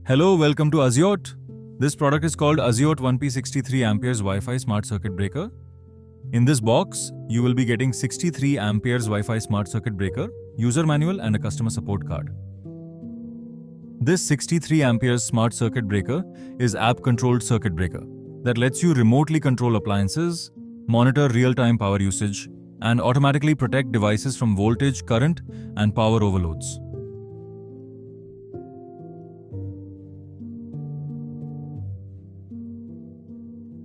Hello, welcome to AZIOT. This product is called AZIOT 1P63 amperes Wi-Fi Smart Circuit Breaker. In this box, you will be getting 63 amperes Wi-Fi Smart Circuit Breaker, user manual and a customer support card. This 63 amperes Smart Circuit Breaker is app-controlled circuit breaker that lets you remotely control appliances, monitor real-time power usage, and automatically protect devices from voltage, current, and power overloads.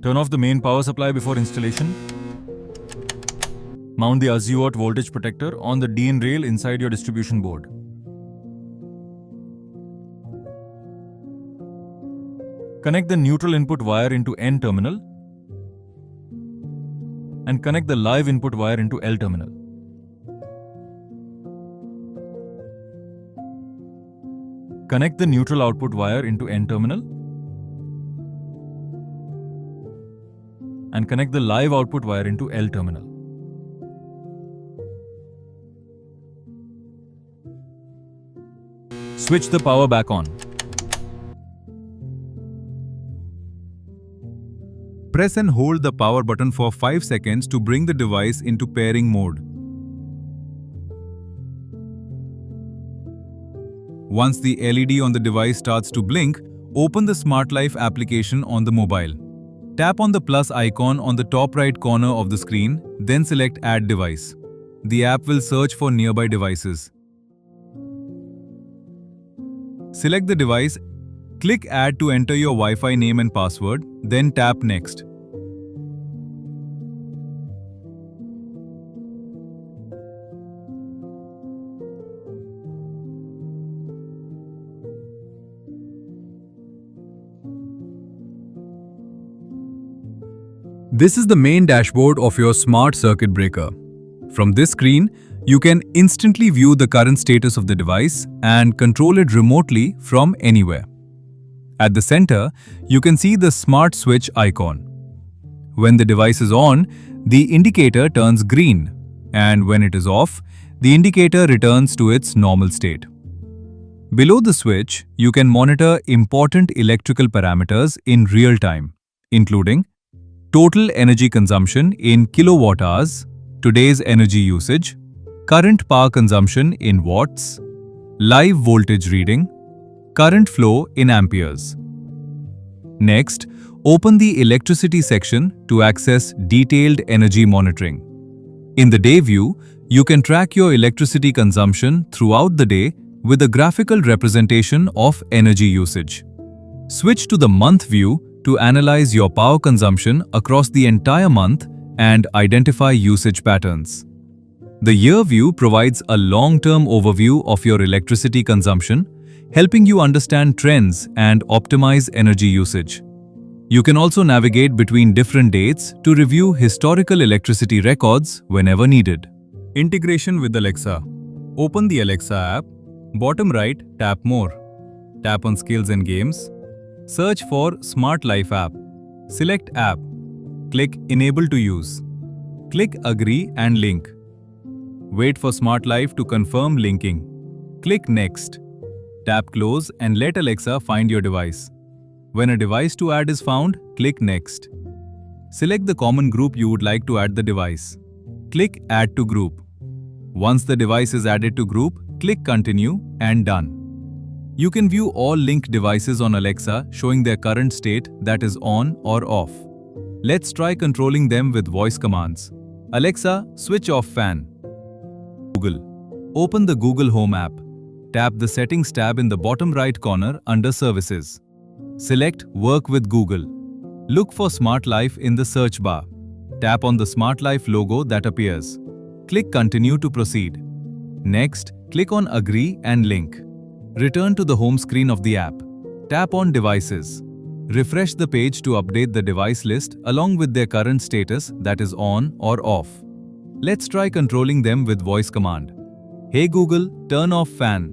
Turn off the main power supply before installation. Mount the AZIOT voltage protector on the DIN rail inside your distribution board. Connect the neutral input wire into N terminal and connect the live input wire into L terminal. Connect the neutral output wire into N terminal and connect the live output wire into L terminal. Switch the power back on. Press and hold the power button for 5 seconds to bring the device into pairing mode. Once the LED on the device starts to blink, open the Smart Life application on the mobile. Tap on the plus icon on the top right corner of the screen, then select Add Device. The app will search for nearby devices. Select the device, click Add to enter your Wi-Fi name and password, then tap Next. This is the main dashboard of your smart circuit breaker. From this screen, you can instantly view the current status of the device and control it remotely from anywhere. At the center, you can see the smart switch icon. When the device is on, the indicator turns green, and when it is off, the indicator returns to its normal state. Below the switch, you can monitor important electrical parameters in real time, including total energy consumption in kilowatt hours, today's energy usage, current power consumption in watts, live voltage reading, current flow in amperes. Next, open the electricity section to access detailed energy monitoring. In the day view, you can track your electricity consumption throughout the day with a graphical representation of energy usage. Switch to the month view to analyze your power consumption across the entire month and identify usage patterns. The year view provides a long-term overview of your electricity consumption, helping you understand trends and optimize energy usage. You can also navigate between different dates to review historical electricity records whenever needed. Integration with Alexa. Open the Alexa app. Bottom right, tap More. Tap on Skills and Games. Search for Smart Life app. Select App. Click Enable to use. Click Agree and Link. Wait for Smart Life to confirm linking. Click Next. Tap Close and let Alexa find your device. When a device to add is found, click Next. Select the common group you would like to add the device. Click Add to Group. Once the device is added to group, click Continue and Done. You can view all linked devices on Alexa showing their current state, that is on or off. Let's try controlling them with voice commands. Alexa, switch off fan. Google. Open the Google Home app. Tap the Settings tab in the bottom right corner under Services. Select Work with Google. Look for Smart Life in the search bar. Tap on the Smart Life logo that appears. Click Continue to proceed. Next, click on Agree and Link. Return to the home screen of the app. Tap on Devices. Refresh the page to update the device list along with their current status, that is on or off. Let's try controlling them with voice command. Hey Google, turn off fan.